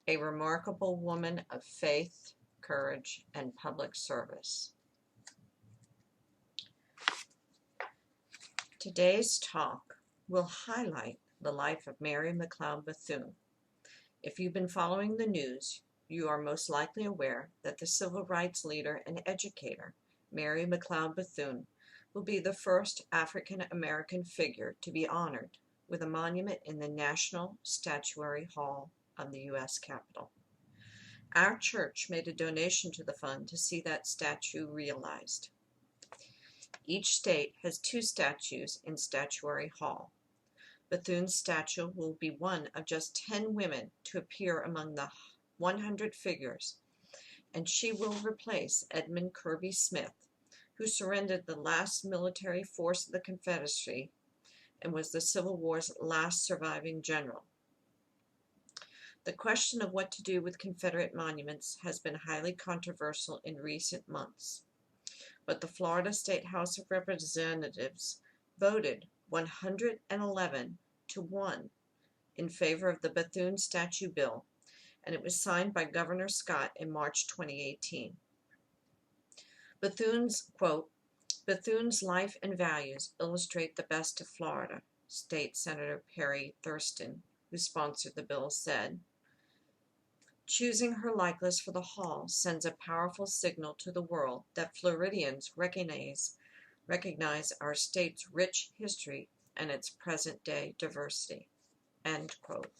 a remarkable woman of faith, courage, and public service. Today's talk will highlight the life of Mary McLeod Bethune. If you've been following the news, you are most likely aware that the civil rights leader and educator, Mary McLeod Bethune, will be the first African American figure to be honored with a monument in the National Statuary Hall of the U.S. Capitol. Our church made a donation to the fund to see that statue realized. Each state has 2 statues in Statuary Hall. Bethune's statue will be one of just 10 women to appear among the 100 figures, and she will replace Edmund Kirby Smith, who surrendered the last military force of the Confederacy and was the Civil War's last surviving general. The question of what to do with Confederate monuments has been highly controversial in recent months, but the Florida State House of Representatives voted 111 to 1 in favor of the Bethune statue bill, and it was signed by Governor Scott in March 2018. Bethune's, quote, "Bethune's life and values illustrate the best of Florida," State Senator Perry Thurston, who sponsored the bill, said. Choosing her likeness for the hall sends a powerful signal to the world that Floridians recognize our state's rich history and its present-day diversity, end quote.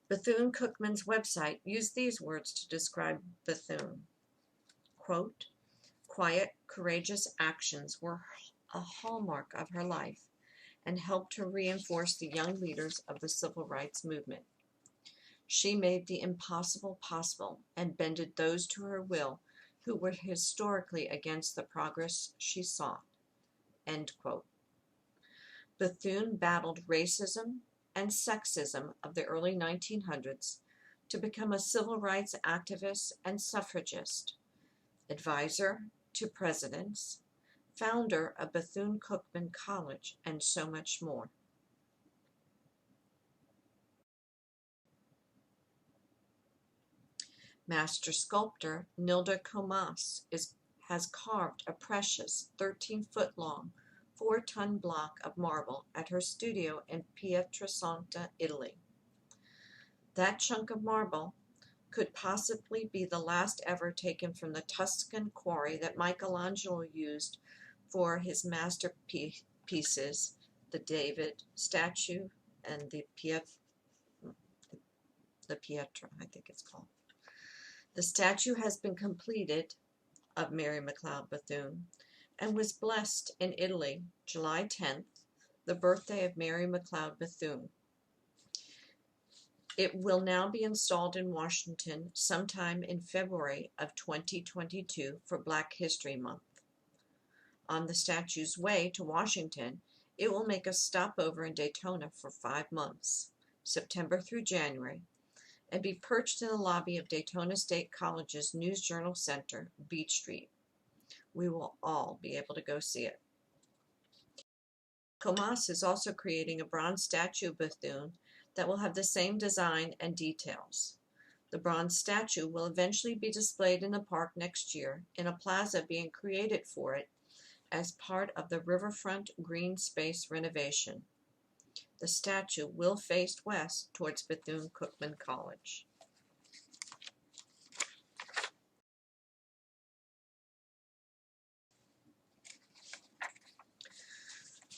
Bethune-Cookman's website used these words to describe Bethune. Quote, "Quiet, courageous actions were a hallmark of her life and helped to reinforce the young leaders of the civil rights movement. She made the impossible possible and bended those to her will who were historically against the progress she sought," end quote. Bethune battled racism and sexism of the early 1900s to become a civil rights activist and suffragist, advisor to presidents, founder of Bethune-Cookman College, and so much more. Master sculptor Nilda Comas has carved a precious 13-foot-long, 4-ton block of marble at her studio in Pietrasanta, Italy. That chunk of marble could possibly be the last ever taken from the Tuscan quarry that Michelangelo used for his masterpieces, the David statue and the Pietra, I think it's called. The statue has been completed of Mary McLeod Bethune and was blessed in Italy July 10th, the birthday of Mary McLeod Bethune. It will now be installed in Washington sometime in February of 2022 for Black History Month. On the statue's way to Washington, it will make a stopover in Daytona for 5 months, September through January, and be perched in the lobby of Daytona State College's News Journal Center, Beach Street. We will all be able to go see it. Comas is also creating a bronze statue of Bethune that will have the same design and details. The bronze statue will eventually be displayed in the park next year in a plaza being created for it as part of the Riverfront Green Space renovation. The statue will face west towards Bethune-Cookman College.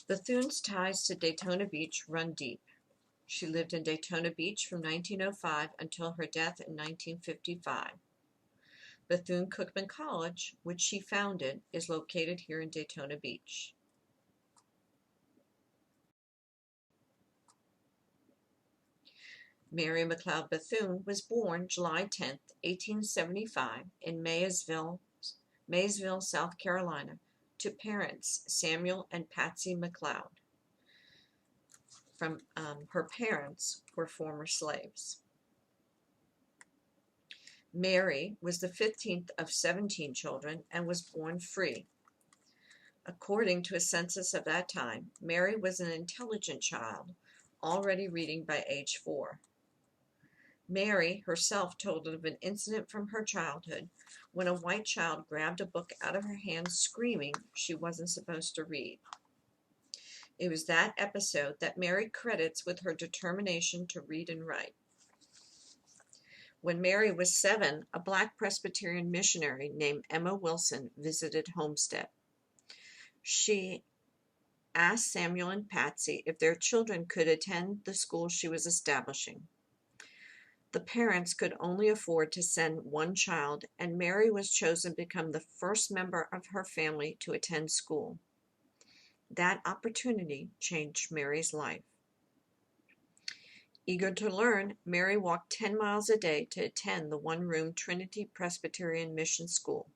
Bethune's ties to Daytona Beach run deep. She lived in Daytona Beach from 1905 until her death in 1955. Bethune-Cookman College, which she founded, is located here in Daytona Beach. Mary McLeod Bethune was born July 10, 1875, in Maysville, South Carolina, to parents Samuel and Patsy McLeod. Her parents were former slaves. Mary was the 15th of 17 children and was born free. According to a census of that time, Mary was an intelligent child, already reading by age 4. Mary herself told of an incident from her childhood when a white child grabbed a book out of her hand screaming she wasn't supposed to read. It was that episode that Mary credits with her determination to read and write. When Mary was 7, a Black Presbyterian missionary named Emma Wilson visited Homestead. She asked Samuel and Patsy if their children could attend the school she was establishing. The parents could only afford to send one child, and Mary was chosen to become the first member of her family to attend school. That opportunity changed Mary's life. Eager to learn, Mary walked 10 miles a day to attend the one-room Trinity Presbyterian Mission School.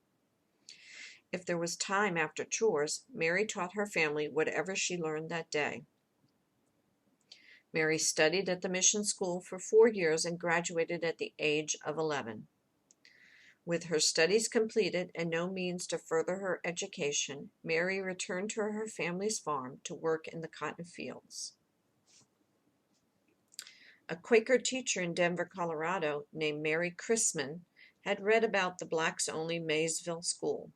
If there was time after chores, Mary taught her family whatever she learned that day. Mary studied at the mission school for 4 years and graduated at the age of 11. With her studies completed and no means to further her education, Mary returned to her family's farm to work in the cotton fields. A Quaker teacher in Denver, Colorado, named Mary Chrisman, had read about the blacks-only Maysville School.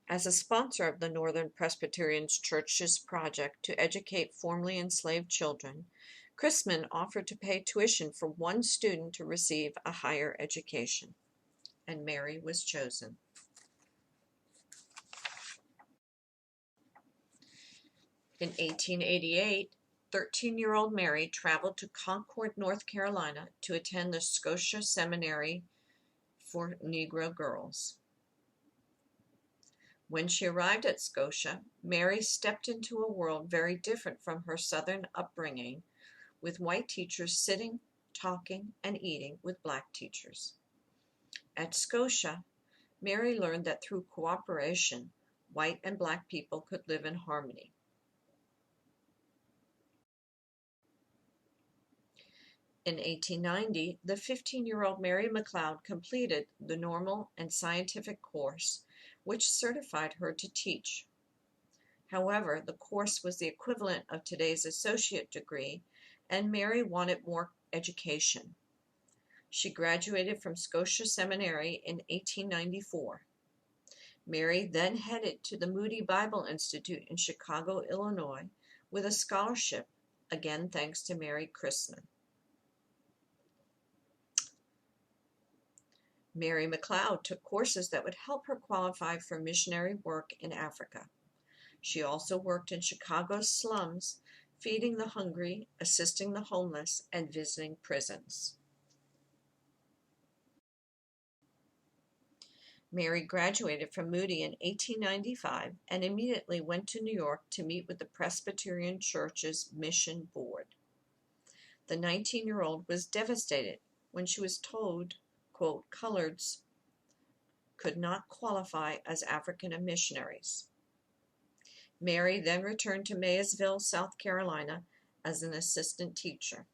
As a sponsor of the Northern Presbyterian Church's project to educate formerly enslaved children, Chrisman offered to pay tuition for one student to receive a higher education, and Mary was chosen. In 1888, 13-year-old Mary traveled to Concord, North Carolina to attend the Scotia Seminary for Negro girls. When she arrived at Scotia, Mary stepped into a world very different from her Southern upbringing, with white teachers sitting, talking, and eating with black teachers. At Scotia, Mary learned that through cooperation, white and black people could live in harmony. In 1890, the 15-year-old Mary McLeod completed the normal and scientific course, which certified her to teach. However, the course was the equivalent of today's associate degree, and Mary wanted more education. She graduated from Scotia Seminary in 1894. Mary then headed to the Moody Bible Institute in Chicago, Illinois, with a scholarship, again thanks to Mary Chrisman. Mary McLeod took courses that would help her qualify for missionary work in Africa. She also worked in Chicago's slums, feeding the hungry, assisting the homeless, and visiting prisons. Mary graduated from Moody in 1895 and immediately went to New York to meet with the Presbyterian Church's Mission Board. The 19-year-old was devastated when she was told, quote, coloreds could not qualify as African missionaries. Mary then returned to Maysville, South Carolina, as an assistant teacher.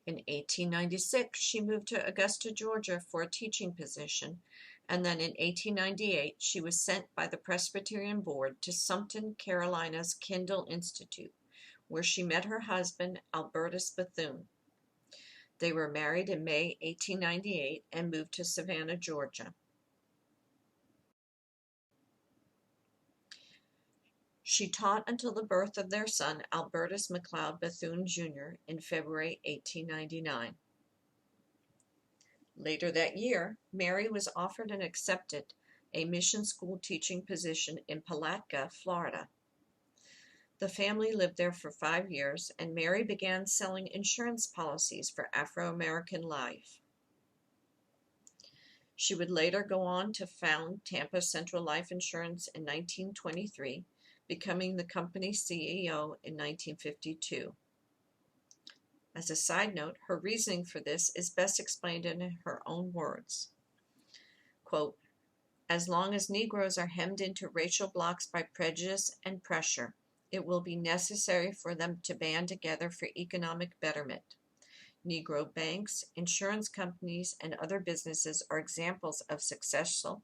In 1896, she moved to Augusta, Georgia for a teaching position, and then in 1898, she was sent by the Presbyterian Board to Sumpton, Carolina's Kindle Institute, where she met her husband, Albertus Bethune. They were married in May 1898 and moved to Savannah, Georgia. She taught until the birth of their son, Albertus McLeod Bethune, Jr., in February 1899. Later that year, Mary was offered and accepted a mission school teaching position in Palatka, Florida. The family lived there for 5 years, and Mary began selling insurance policies for Afro-American life. She would later go on to found Tampa Central Life Insurance in 1923, becoming the company's CEO in 1952. As a side note, her reasoning for this is best explained in her own words. Quote, as long as Negroes are hemmed into racial blocks by prejudice and pressure, it will be necessary for them to band together for economic betterment. Negro banks, insurance companies, and other businesses are examples of successful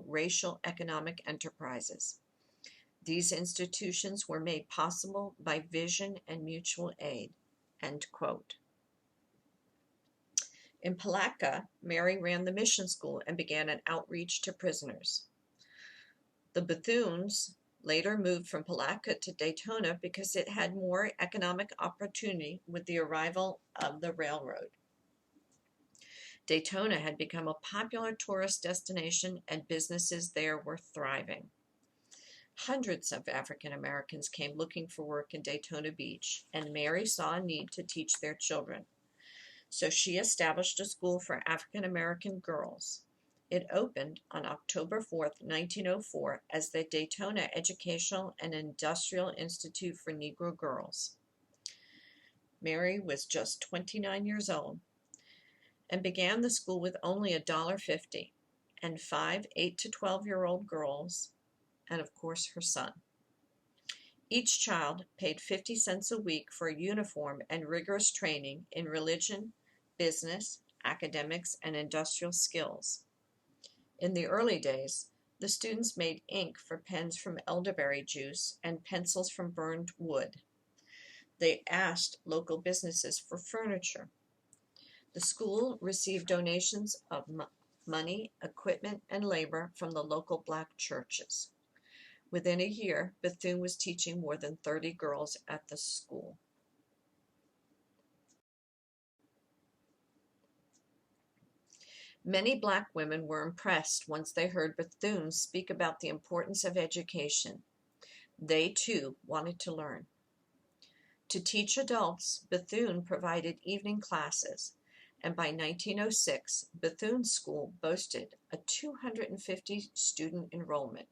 racial economic enterprises. These institutions were made possible by vision and mutual aid." End quote. In Palatka, Mary ran the mission school and began an outreach to prisoners. The Bethunes later moved from Palatka to Daytona because it had more economic opportunity with the arrival of the railroad. Daytona had become a popular tourist destination and businesses there were thriving. Hundreds of African Americans came looking for work in Daytona Beach, and Mary saw a need to teach their children. So she established a school for African American girls. It opened on October 4, 1904, as the Daytona Educational and Industrial Institute for Negro Girls. Mary was just 29 years old and began the school with only $1.50 and 5 8 to 12-year-old girls, and of course her son. Each child paid 50 cents a week for a uniform and rigorous training in religion, business, academics, and industrial skills. In the early days, the students made ink for pens from elderberry juice and pencils from burned wood. They asked local businesses for furniture. The school received donations of money, equipment, and labor from the local black churches. Within a year, Bethune was teaching more than 30 girls at the school. Many black women were impressed once they heard Bethune speak about the importance of education. They, too, wanted to learn. To teach adults, Bethune provided evening classes, and by 1906, Bethune's school boasted a 250 student enrollment.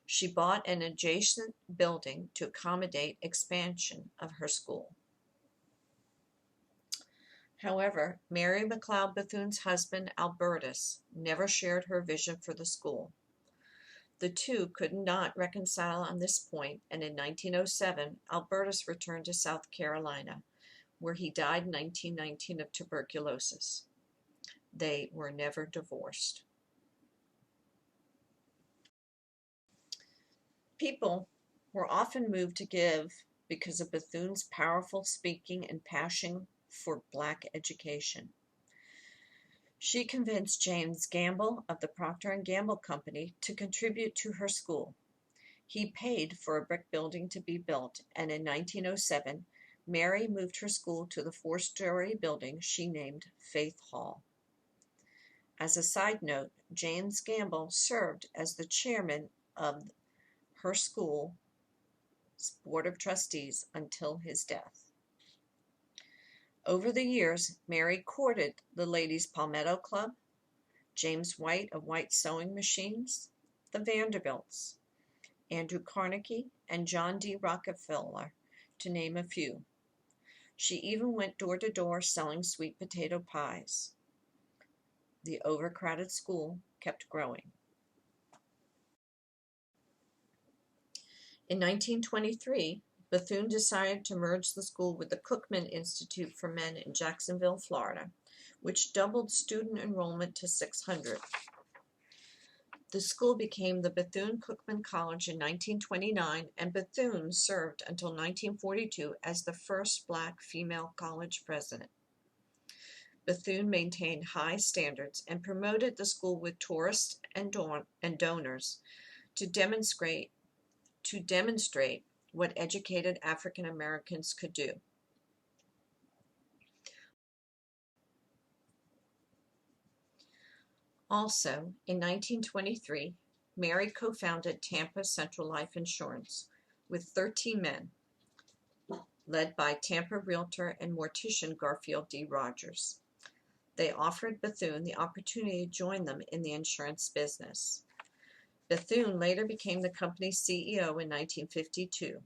She bought an adjacent building to accommodate expansion of her school. However, Mary McLeod Bethune's husband, Albertus, never shared her vision for the school. The two could not reconcile on this point, and in 1907, Albertus returned to South Carolina, where he died in 1919 of tuberculosis. They were never divorced. People were often moved to give because of Bethune's powerful speaking and passion for black education. She convinced James Gamble of the Procter & Gamble Company to contribute to her school. He paid for a brick building to be built, and in 1907, Mary moved her school to the 4-story building she named Faith Hall. As a side note, James Gamble served as the chairman of her school's Board of Trustees until his death. Over the years, Mary courted the Ladies' Palmetto Club, James White of White Sewing Machines, the Vanderbilts, Andrew Carnegie, and John D. Rockefeller, to name a few. She even went door to door selling sweet potato pies. The overcrowded school kept growing. In 1923, Bethune decided to merge the school with the Cookman Institute for Men in Jacksonville, Florida, which doubled student enrollment to 600. The school became the Bethune-Cookman College in 1929, and Bethune served until 1942 as the first black female college president. Bethune maintained high standards and promoted the school with tourists and donors to demonstrate what educated African Americans could do. Also, in 1923, Mary co-founded Tampa Central Life Insurance with 13 men, led by Tampa realtor and mortician Garfield D. Rogers. They offered Bethune the opportunity to join them in the insurance business. Bethune later became the company's CEO in 1952.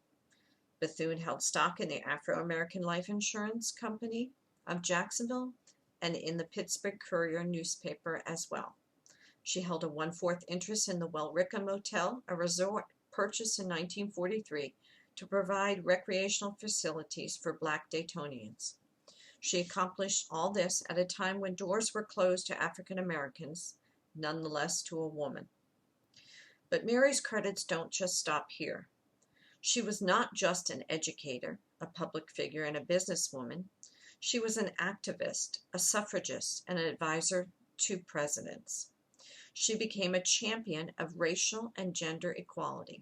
Bethune held stock in the Afro-American Life Insurance Company of Jacksonville and in the Pittsburgh Courier newspaper as well. She held a 1/4 interest in the Welricka Motel, a resort purchased in 1943 to provide recreational facilities for black Daytonians. She accomplished all this at a time when doors were closed to African Americans, nonetheless to a woman. But Mary's credits don't just stop here. She was not just an educator, a public figure, and a businesswoman. She was an activist, a suffragist, and an advisor to presidents. She became a champion of racial and gender equality.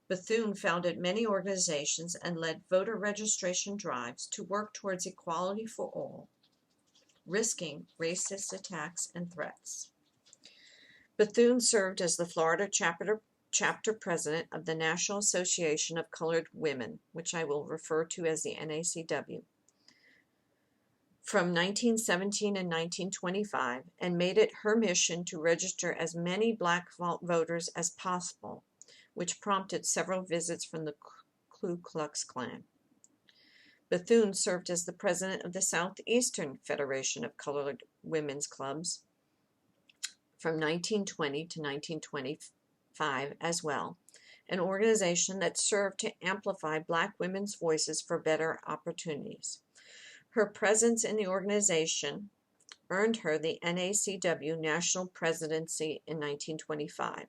Bethune founded many organizations and led voter registration drives to work towards equality for all, risking racist attacks and threats. Bethune served as the Florida chapter president of the National Association of Colored Women, which I will refer to as the NACW, from 1917 and 1925, and made it her mission to register as many black voters as possible, which prompted several visits from the Ku Klux Klan. Bethune served as the president of the Southeastern Federation of Colored Women's Clubs from 1920 to 1925 as well, an organization that served to amplify black women's voices for better opportunities. Her presence in the organization earned her the NACW National Presidency in 1925.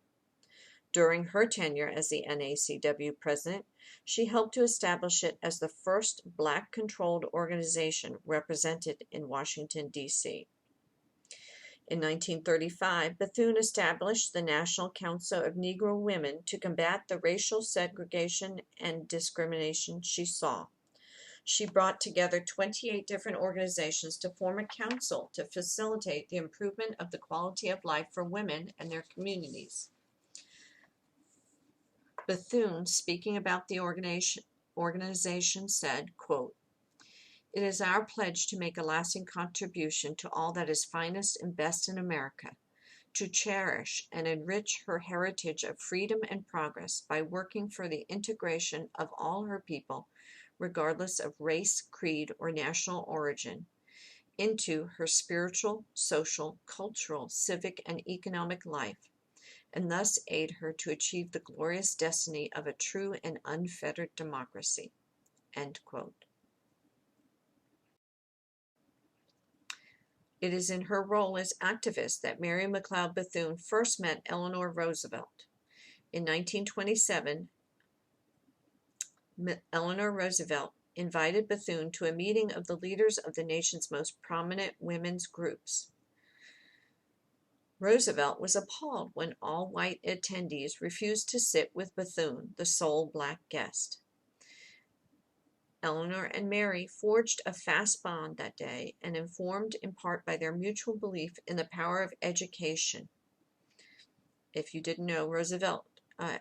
During her tenure as the NACW president, she helped to establish it as the first black-controlled organization represented in Washington, D.C. In 1935, Bethune established the National Council of Negro Women to combat the racial segregation and discrimination she saw. She brought together 28 different organizations to form a council to facilitate the improvement of the quality of life for women and their communities. Bethune, speaking about the organization, said, quote, "It is our pledge to make a lasting contribution to all that is finest and best in America, to cherish and enrich her heritage of freedom and progress by working for the integration of all her people, regardless of race, creed, or national origin, into her spiritual, social, cultural, civic, and economic life, and thus aid her to achieve the glorious destiny of a true and unfettered democracy." End quote. It is in her role as activist that Mary McLeod Bethune first met Eleanor Roosevelt. In 1927, Eleanor Roosevelt invited Bethune to a meeting of the leaders of the nation's most prominent women's groups. Roosevelt was appalled when all white attendees refused to sit with Bethune, the sole black guest. Eleanor and Mary forged a fast bond that day, and informed in part by their mutual belief in the power of education. If you didn't know,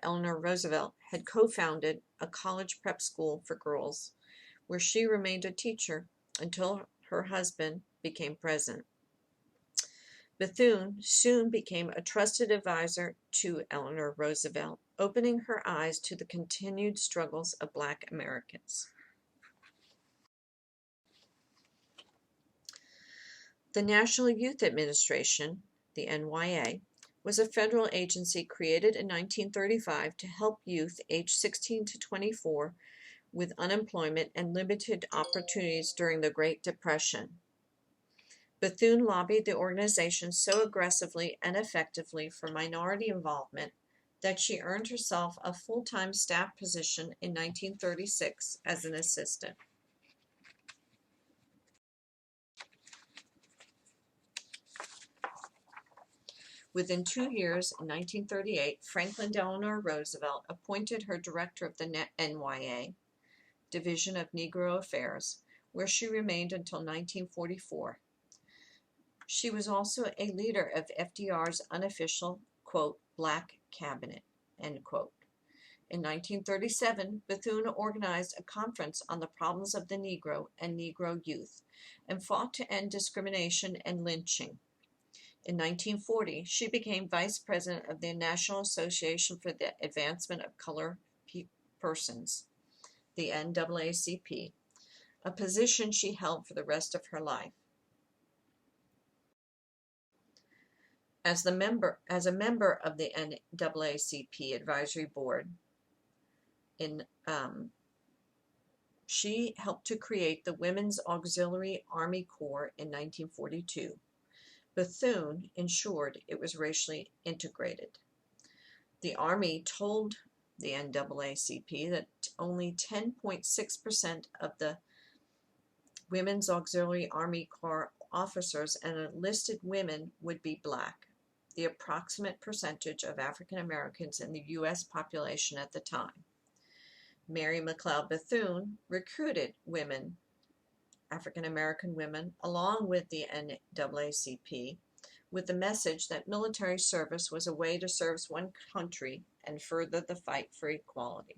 Eleanor Roosevelt had co-founded a college prep school for girls, where she remained a teacher until her husband became president. Bethune soon became a trusted advisor to Eleanor Roosevelt, opening her eyes to the continued struggles of Black Americans. The National Youth Administration, the NYA, was a federal agency created in 1935 to help youth aged 16 to 24 with unemployment and limited opportunities during the Great Depression. Bethune lobbied the organization so aggressively and effectively for minority involvement that she earned herself a full-time staff position in 1936 as an assistant. Within 2 years, in 1938, Franklin Delano Roosevelt appointed her director of the NYA, Division of Negro Affairs, where she remained until 1944. She was also a leader of FDR's unofficial, quote, Black Cabinet, end quote. In 1937, Bethune organized a conference on the problems of the Negro and Negro youth and fought to end discrimination and lynching. In 1940, she became vice president of the National Association for the Advancement of Colored Persons, the NAACP, a position she held for the rest of her life. As a member of the NAACP advisory board, she helped to create the Women's Auxiliary Army Corps in 1942. Bethune ensured it was racially integrated. The Army told the NAACP that only 10.6% of the Women's Auxiliary Army Corps officers and enlisted women would be black, the approximate percentage of African Americans in the U.S. population at the time. Mary McLeod Bethune recruited women, African American women, along with the NAACP, with the message that military service was a way to serve one country and further the fight for equality.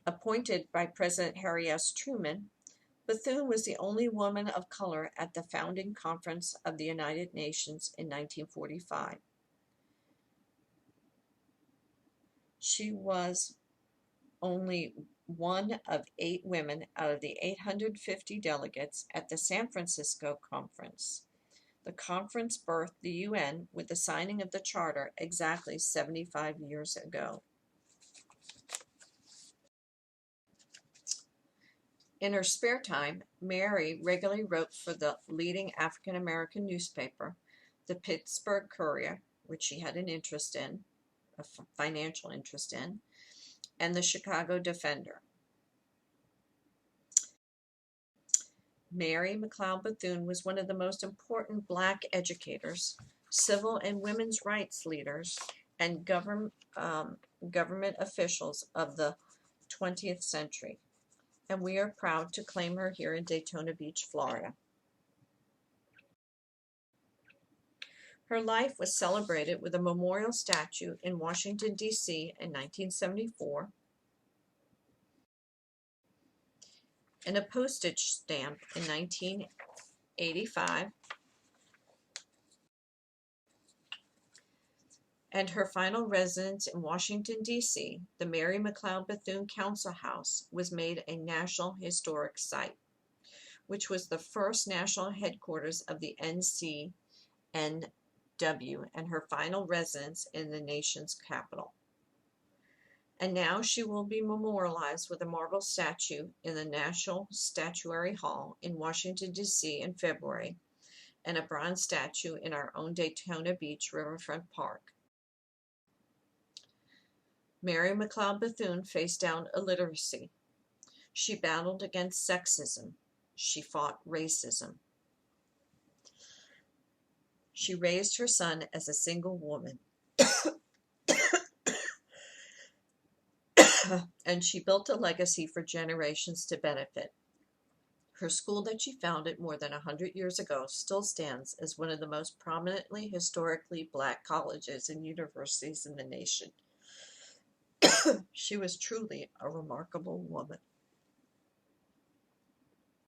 Appointed by President Harry S. Truman, Bethune was the only woman of color at the founding conference of the United Nations in 1945. She was only one of 8 women out of the 850 delegates at the San Francisco conference. The conference birthed the UN with the signing of the Charter exactly 75 years ago. In her spare time, Mary regularly wrote for the leading African American newspaper, the Pittsburgh Courier, which she had an interest in, a financial interest in, and the Chicago Defender. Mary McLeod Bethune was one of the most important black educators, civil and women's rights leaders, and government officials of the 20th century, and we are proud to claim her here in Daytona Beach, Florida. Her life was celebrated with a memorial statue in Washington, D.C. in 1974, and a postage stamp in 1985, and her final residence in Washington, D.C., the Mary McLeod Bethune Council House, was made a National Historic Site, which was the first national headquarters of the NCNW and her final residence in the nation's capital. And now she will be memorialized with a marble statue in the National Statuary Hall in Washington, D.C. in February, and a bronze statue in our own Daytona Beach Riverfront Park. Mary McLeod Bethune faced down illiteracy. She battled against sexism. She fought racism. She raised her son as a single woman. And she built a legacy for generations to benefit. Her school that she founded more than 100 years ago still stands as one of the most prominently historically black colleges and universities in the nation. She was truly a remarkable woman.